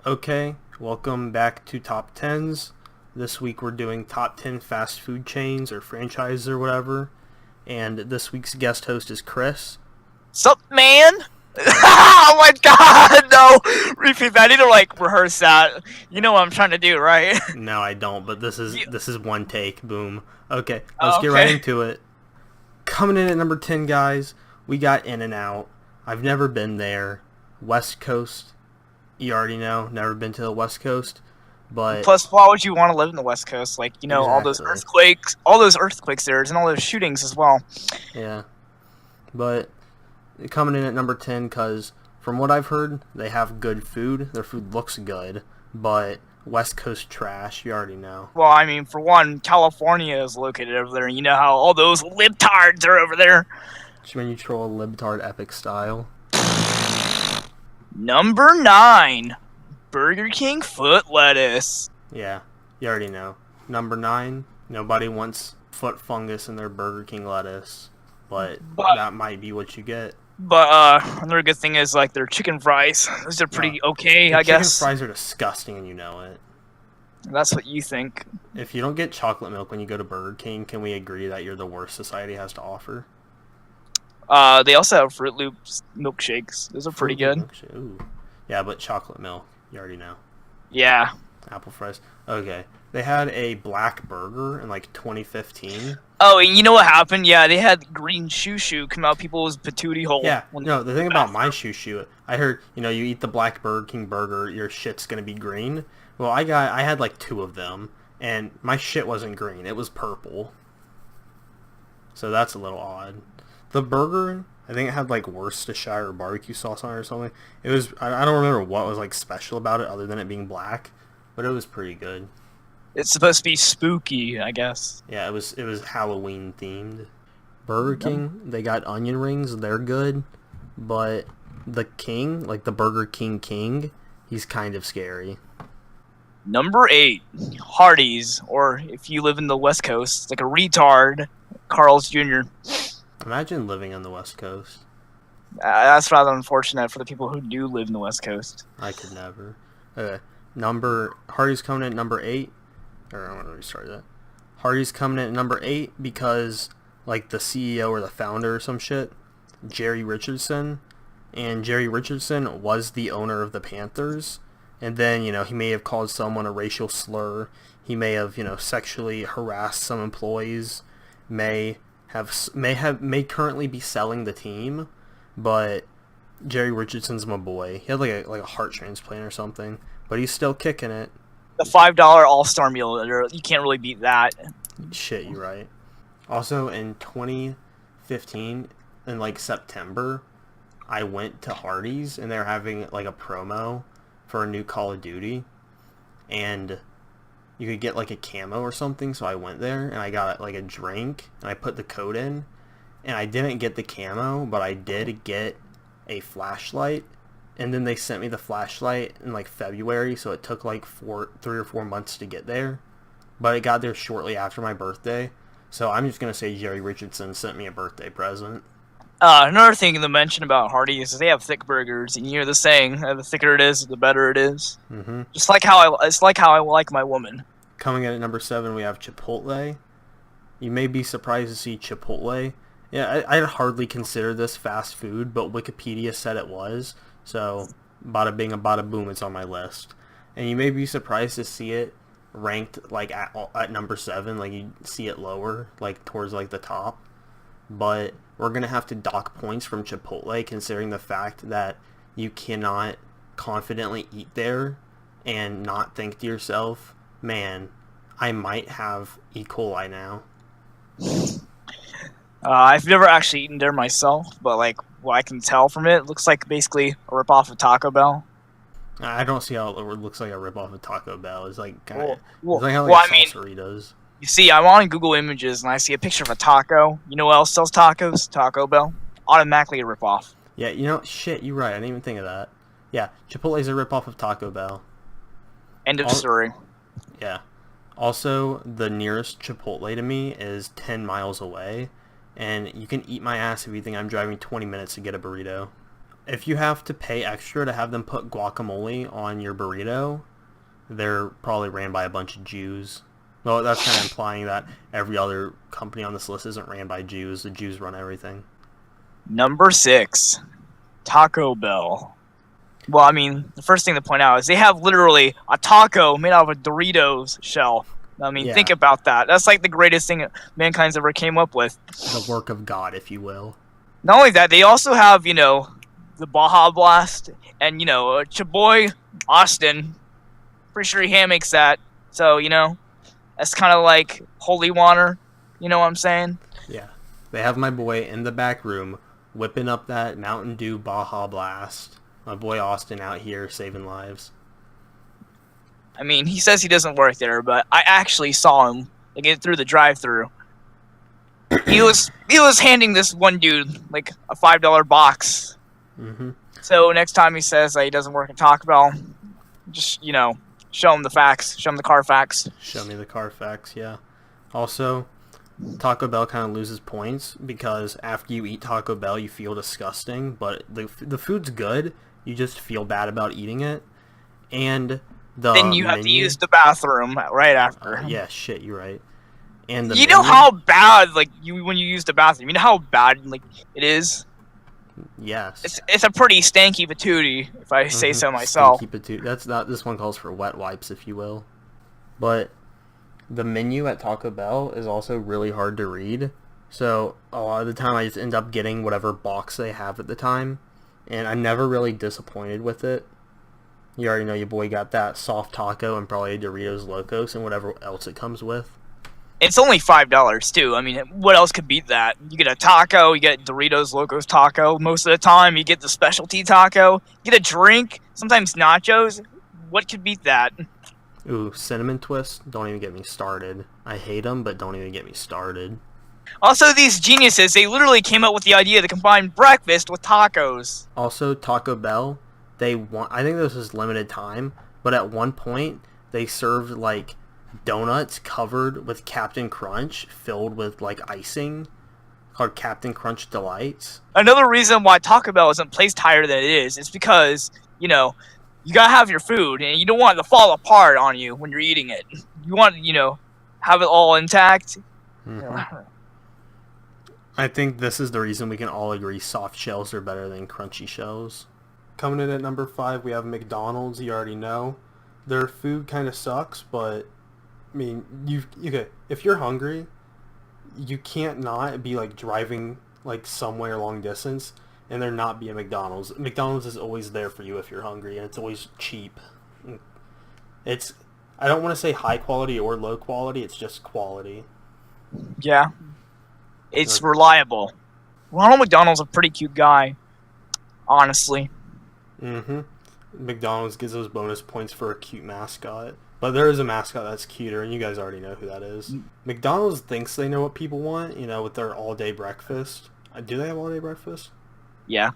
Okay, welcome back to Top 10s. This week we're doing top 10 fast food chains or franchises or whatever. And this week's guest host is Chris. Sup, man? Oh my god, no! Repeat that. I need to rehearse that. You know what I'm trying to do, right? No, I don't, but this is You- this is one take. Boom. Okay, let's oh, get right okay. into it. Coming in at number 10, guys, we got In-N-Out. I've never been there. West Coast. You already know, never been to the West Coast, but Plus, why would you want to live in the West Coast? All those exactly. earthquakes there, and all those shootings as well. Yeah. But coming in at number 10 because from what I've heard, they have good food. Their food looks good, but West Coast trash, you already know. Well, I mean, for one, California is located over there, and you know how all those libtards are over there. When you troll a libtard epic style. Number 9, Burger King foot lettuce. Yeah, you already know. Number 9, nobody wants foot fungus in their Burger King lettuce, but But that might be what you get. Another good thing is their chicken fries. Those are pretty okay, The I chicken guess. fries are disgusting and you know it. That's what you think. If you don't get chocolate milk when you go to Burger King, can we agree that you're the worst society has to offer? They also have Fruit Loops milkshakes. Those are pretty good. Milkshake. Ooh. Yeah, but chocolate milk, you already know. Yeah. Apple fries. Okay. They had a black burger in like 2015. Oh, and you know what happened? Yeah, they had green shoo come out people's patootie hole. Yeah. No, the thing about my shoo, I heard, you eat the black Burger King burger, your shit's gonna be green. Well, I had like two of them, and my shit wasn't green. It was purple. So that's a little odd. The burger, I think it had like Worcestershire barbecue sauce on it or something. It was, I don't remember what was like special about it other than it being black, but it was pretty good. It's supposed to be spooky, I guess. Yeah, it was Halloween themed. Burger King, they got onion rings, they're good, but the King, like the Burger King, he's kind of scary. Number 8, Hardee's, or if you live in the West Coast, like a retard, Carl's Jr. Imagine living on the West Coast. That's rather unfortunate for the people who do live in the West Coast. I could never. Okay, Hardy's coming in at number 8. Or I want to restart that. Hardy's coming in at number 8 because, like, the CEO or the founder or some shit, Jerry Richardson, and Jerry Richardson was the owner of the Panthers, and then, he may have called someone a racial slur, he may have, sexually harassed some employees, may currently be selling the team, but Jerry Richardson's my boy. He had like a heart transplant or something, but he's still kicking it. The $5 All-Star meal, you can't really beat that. Shit, you're right. Also, in 2015, in like September, I went to Hardee's and they're having like a promo for a new Call of Duty, and you could get like a camo or something. So I went there and I got like a drink and I put the code in, and I didn't get the camo, but I did get a flashlight. And then they sent me the flashlight in like February, so it took like 3 or 4 months to get there. But it got there shortly after my birthday. So I'm just going to say Jerry Richardson sent me a birthday present. Another thing to mention about Hardee's is they have thick burgers, and you know the saying, the thicker it is, the better it is. Mm-hmm. It's like how I like my woman. Coming in at number 7, we have Chipotle. You may be surprised to see Chipotle. Yeah, I'd hardly consider this fast food, but Wikipedia said it was. So, bada bing, bada boom, it's on my list. And you may be surprised to see it ranked like at number 7, like you see it lower, like towards like the top. But we're going to have to dock points from Chipotle considering the fact that you cannot confidently eat there and not think to yourself, man, I might have E. coli now. I've never actually eaten there myself, but what I can tell from it, it looks like basically a ripoff of Taco Bell. I don't see how it looks like a ripoff of Taco Bell. It's like kind of, Well, it's like how well, like I mean, Salsaritas. you see, I'm on Google Images and I see a picture of a taco. You know what else sells tacos? Taco Bell. Automatically a ripoff. Yeah, shit, you're right. I didn't even think of that. Yeah, Chipotle's a ripoff of Taco Bell. End of story. Yeah. Also, the nearest Chipotle to me is 10 miles away, and you can eat my ass if you think I'm driving 20 minutes to get a burrito. If you have to pay extra to have them put guacamole on your burrito, they're probably ran by a bunch of Jews. Well, that's kind of implying that every other company on this list isn't ran by Jews. The Jews run everything. Number 6, Taco Bell. Well, I mean, the first thing to point out is they have literally a taco made out of a Doritos shell. I mean, Yeah. think about that. That's like the greatest thing mankind's ever came up with. The work of God, if you will. Not only that, they also have, the Baja Blast and, Chaboy Austin. Pretty sure he hand makes that. So, that's kind of like holy water. You know what I'm saying? Yeah. They have my boy in the back room whipping up that Mountain Dew Baja Blast. My boy Austin out here saving lives. I mean, he says he doesn't work there, but I actually saw him get through the drive-thru. He was handing this one dude like a $5 box. Mm-hmm. So next time he says that he doesn't work at Taco Bell, just show him the facts, show him the Carfax. Show me the Carfax, yeah. Also, Taco Bell kind of loses points because after you eat Taco Bell, you feel disgusting, but the food's good. You just feel bad about eating it, and then you have to use the bathroom right after. Yeah, shit, you're right. And you know how bad when you use the bathroom. You know how bad it is. Yes. It's a pretty stanky patootie, if I say so myself. Stanky patootie. That's not. This one calls for wet wipes, if you will. But the menu at Taco Bell is also really hard to read. So a lot of the time, I just end up getting whatever box they have at the time, and I'm never really disappointed with it. You already know your boy got that soft taco and probably a Doritos Locos and whatever else it comes with. It's only $5 too. I mean, what else could beat that? You get a taco, you get Doritos Locos taco. Most of the time, you get the specialty taco. You get a drink, sometimes nachos. What could beat that? Ooh, cinnamon twists. Don't even get me started. I hate them, but don't even get me started. Also, these geniuses, they literally came up with the idea to combine breakfast with tacos. Also, Taco Bell, I think this was limited time, but at one point, they served, like, donuts covered with Captain Crunch, filled with, like, icing, called Captain Crunch Delights. Another reason why Taco Bell isn't placed higher than it is because, you gotta have your food, and you don't want it to fall apart on you when you're eating it. You want, have it all intact. Mm-hmm. I think this is the reason we can all agree soft shells are better than crunchy shells. Coming in at number 5, we have McDonald's. You already know. Their food kind of sucks, but, I mean, if you're hungry, you can't not be, like, driving, like, somewhere long distance and there not be a McDonald's. McDonald's is always there for you if you're hungry, and it's always cheap. I don't want to say high quality or low quality, it's just quality. Yeah. It's reliable. Ronald McDonald's a pretty cute guy, honestly. Mm-hmm. McDonald's gives those bonus points for a cute mascot. But there is a mascot that's cuter, and you guys already know who that is. McDonald's thinks they know what people want, with their all-day breakfast. Do they have all-day breakfast? Yeah.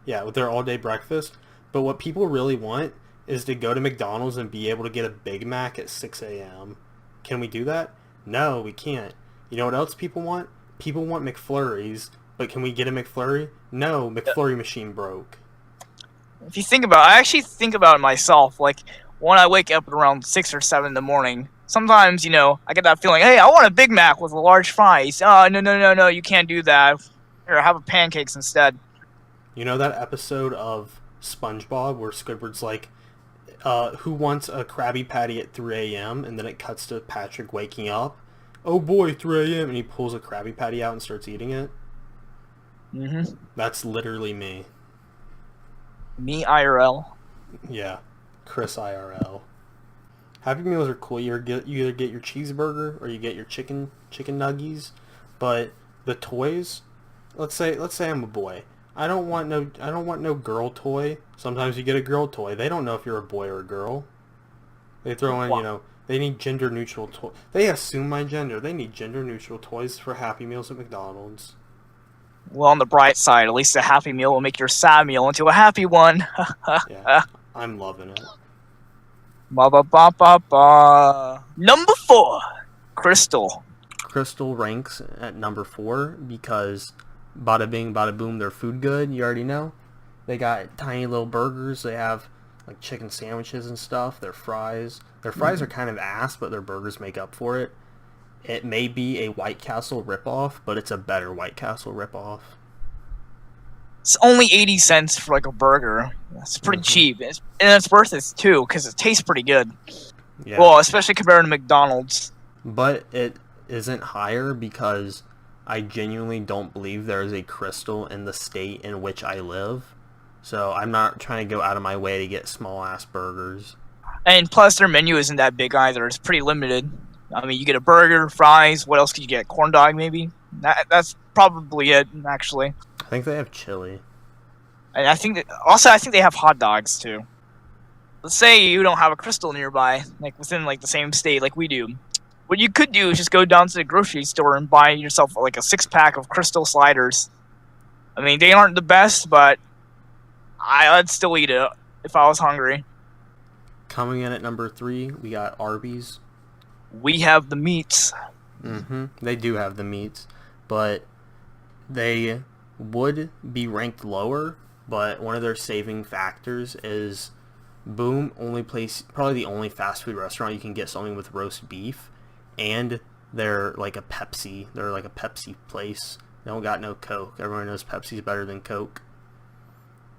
Yeah, with their all-day breakfast. But what people really want is to go to McDonald's and be able to get a Big Mac at 6 a.m. Can we do that? No, we can't. You know what else people want? People want McFlurries, but can we get a McFlurry? No, McFlurry machine broke. If you think about it, I actually think about it myself. Like, when I wake up at around 6 or 7 in the morning, sometimes, I get that feeling, hey, I want a Big Mac with a large fries. Oh, no, you can't do that. Here, have a pancakes instead. You know that episode of SpongeBob where Squidward's like, who wants a Krabby Patty at 3 a.m.? And then it cuts to Patrick waking up. Oh boy, 3 a.m. And he pulls a Krabby Patty out and starts eating it. Mm-hmm. That's literally me. Me IRL. Yeah. Chris IRL. Happy Meals are cool. You either get your cheeseburger or you get your chicken nuggies. But the toys, let's say I'm a boy. I don't want no girl toy. Sometimes you get a girl toy. They don't know if you're a boy or a girl. They throw in, they need gender neutral toys. They assume my gender. They need gender neutral toys for Happy Meals at McDonald's. Well, on the bright side, at least a Happy Meal will make your sad meal into a happy one. Yeah, I'm loving it. Ba-ba-ba-ba-ba. Number 4, Crystal. Crystal ranks at number 4 because bada bing, bada boom, they're food good. You already know. They got tiny little burgers. They have like chicken sandwiches and stuff. Their fries are kind of ass, but their burgers make up for it. It may be a White Castle ripoff, but it's a better White Castle ripoff. It's only 80 cents for like a burger. That's pretty cheap, and it's worth it too because it tastes pretty good. Yeah. Well, especially compared to McDonald's. But it isn't higher because I genuinely don't believe there is a Crystal in the state in which I live. So I'm not trying to go out of my way to get small ass burgers. And plus, their menu isn't that big either. It's pretty limited. I mean, you get a burger, fries. What else could you get? Corn dog, maybe. That's probably it, actually. I think they have chili. And I think I think they have hot dogs too. Let's say you don't have a Crystal nearby, like within like the same state like we do. What you could do is just go down to the grocery store and buy yourself like a 6-pack of Crystal sliders. I mean, they aren't the best, but I'd still eat it if I was hungry. Coming in at number 3, we got Arby's. We have the meats. They do have the meats, but they would be ranked lower. But one of their saving factors is Boom, probably the only fast food restaurant you can get something with roast beef, and they're like a Pepsi. They're like a Pepsi place. They don't got no Coke. Everyone knows Pepsi's better than Coke.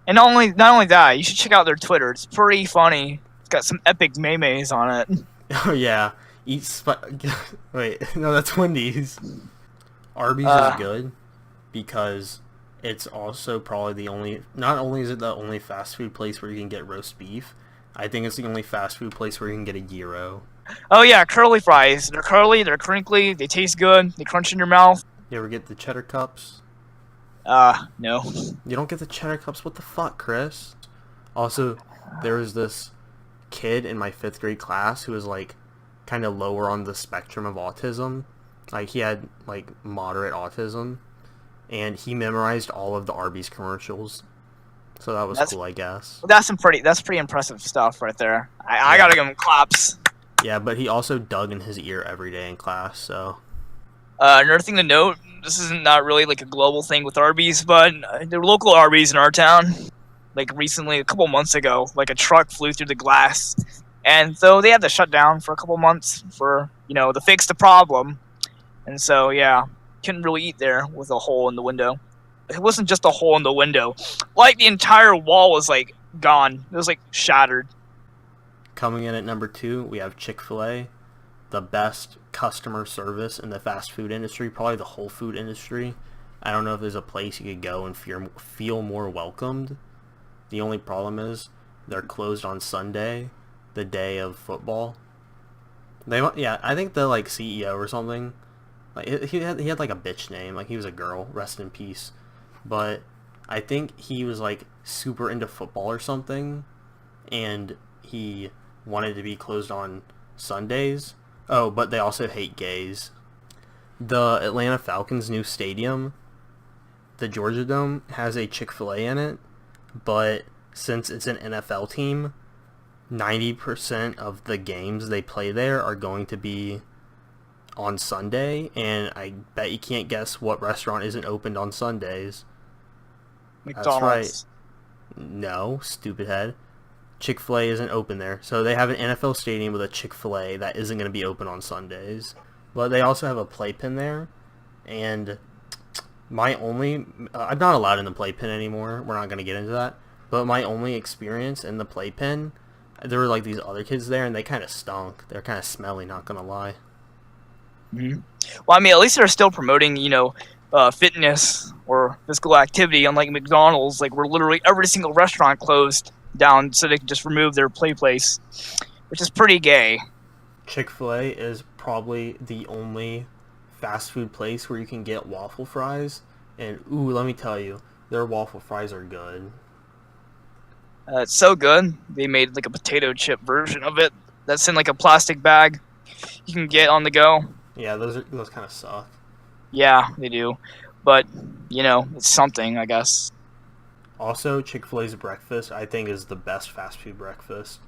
And not only that, you should check out their Twitter. It's pretty funny. It's got some epic memes on it. Oh yeah, wait, no, that's Wendy's. Arby's is good because it's also probably the only. Not only is it the only fast food place where you can get roast beef, I think it's the only fast food place where you can get a gyro. Oh yeah, curly fries. They're curly, they're crinkly, they taste good, they crunch in your mouth. You ever get the cheddar cups? No. You don't get the cheddar cups? What the fuck, Chris? Also, there was this kid in my 5th grade class who was like kind of lower on the spectrum of autism. Like he had like moderate autism, and he memorized all of the Arby's commercials. So that was cool, I guess. That's pretty impressive stuff right there. I gotta give him claps. Yeah, but he also dug in his ear every day in class, so. Another thing to note, this isn't not really like a global thing with Arby's, but the local Arby's in our town, like recently, a couple months ago, like a truck flew through the glass. And so they had to shut down for a couple months for, to fix the problem. And so, yeah, couldn't really eat there with a hole in the window. It wasn't just a hole in the window. Like, the entire wall was, like, gone. It was, like, shattered. Coming in at number 2, we have Chick-fil-A. The best customer service in the fast food industry, probably the whole food industry. I don't know if there's a place you could go and feel more welcomed. The only problem is they're closed on Sunday, the day of football. I think the like CEO or something, like he had like a bitch name, like he was a girl, rest in peace. But I think he was like super into football or something, and he wanted to be closed on Sundays. Oh, but they also hate gays. The Atlanta Falcons' new stadium, the Georgia Dome, has a Chick-fil-A in it, but since it's an NFL team, 90% of the games they play there are going to be on Sunday, and I bet you can't guess what restaurant isn't opened on Sundays. McDonald's. That's right. No, stupid head. Chick-fil-A isn't open there. So they have an NFL stadium with a Chick-fil-A that isn't going to be open on Sundays. But they also have a playpen there. And I'm not allowed in the playpen anymore. We're not going to get into that. But my only experience in the playpen, there were like these other kids there and they kind of stunk. They're kind of smelly, not going to lie. Mm-hmm. Well, I mean, at least they're still promoting, fitness or physical activity, unlike McDonald's, like where literally every single restaurant closed down so they can just remove their play place, which is pretty gay. Chick-fil-A is probably the only fast food place where you can get waffle fries, and ooh, let me tell you, their waffle fries are good. It's so good. They made like a potato chip version of it that's in like a plastic bag you can get on the go. Yeah, those kind of suck. Yeah, they do. But, it's something, I guess. Also, Chick-fil-A's breakfast, I think, is the best fast food breakfast.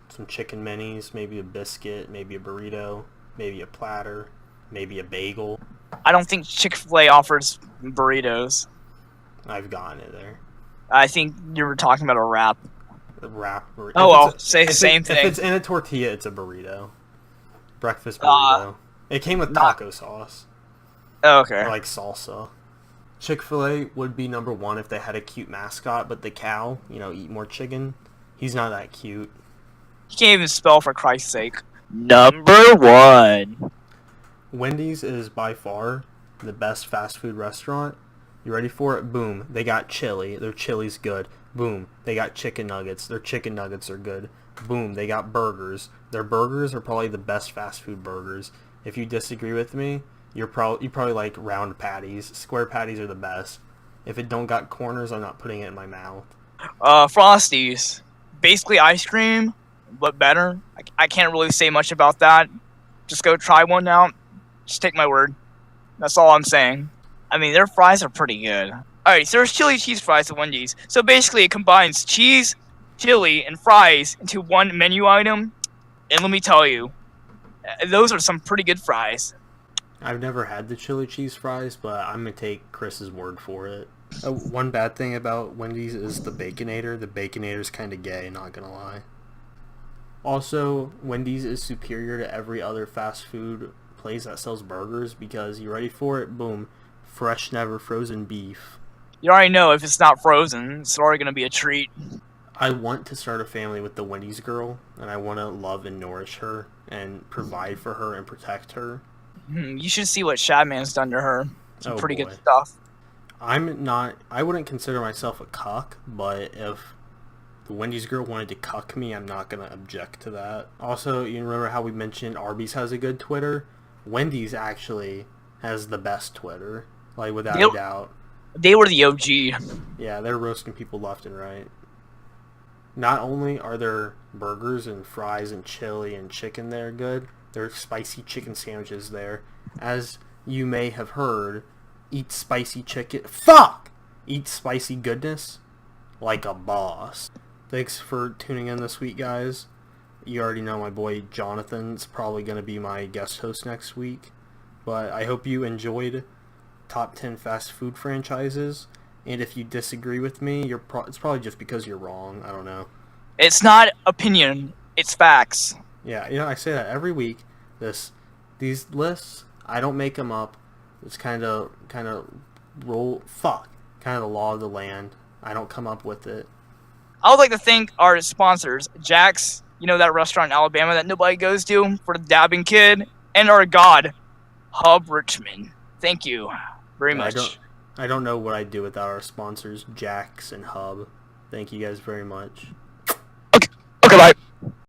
Some chicken minis, maybe a biscuit, maybe a burrito, maybe a platter, maybe a bagel. I don't think Chick-fil-A offers burritos. I've gotten it there. I think you were talking about a wrap. A wrap burrito. Oh well, say the same If thing. it's in a tortilla, it's a burrito. Breakfast Uh, burrito. It came with not- taco sauce. Okay. Or like salsa. Chick-fil-A would be number one if they had a cute mascot, but the cow, eat more chicken. He's not that cute. You can't even spell for Christ's sake. Number 1. Wendy's is by far the best fast food restaurant. You ready for it? Boom. They got chili. Their chili's good. Boom. They got chicken nuggets. Their chicken nuggets are good. Boom. They got burgers. Their burgers are probably the best fast food burgers. If you disagree with me, you probably like round patties. Square patties are the best. If it don't got corners, I'm not putting it in my mouth. Frosties. Basically ice cream, but better. I can't really say much about that. Just go try one out. Just take my word. That's all I'm saying. I mean, their fries are pretty good. Alright, so there's chili cheese fries at Wendy's. So basically it combines cheese, chili, and fries into one menu item. And let me tell you, those are some pretty good fries. I've never had the chili cheese fries, but I'm going to take Chris's word for it. One bad thing about Wendy's is the Baconator. The Baconator's kind of gay, not going to lie. Also, Wendy's is superior to every other fast food place that sells burgers because, you ready for it? Boom. Fresh, never frozen beef. You already know if it's not frozen, it's already going to be a treat. I want to start a family with the Wendy's girl, and I want to love and nourish her and provide for her and protect her. You should see what Shadman's done to her. Some pretty boy. good stuff. I wouldn't consider myself a cuck, but if the Wendy's girl wanted to cuck me, I'm not going to object to that. Also, you remember how we mentioned Arby's has a good Twitter? Wendy's actually has the best Twitter, like without a doubt. They were the OG. Yeah, they're roasting people left and right. Not only are their burgers and fries and chili and chicken there good, their spicy chicken sandwiches there. As you may have heard, eat spicy chicken. Fuck! Eat spicy goodness like a boss. Thanks for tuning in this week, guys. You already know my boy Jonathan's probably going to be my guest host next week. But I hope you enjoyed top 10 fast food franchises. And if you disagree with me, it's probably just because you're wrong. I don't know. It's not opinion. It's facts. Yeah, I say that every week. These lists, I don't make them up. It's kind of kind of the law of the land. I don't come up with it. I would like to thank our sponsors, Jack's, that restaurant in Alabama that nobody goes to for the dabbing kid, and our god, Hub Richmond. Thank you very much. I don't know what I'd do without our sponsors, Jack's and Hub. Thank you guys very much. Okay, bye.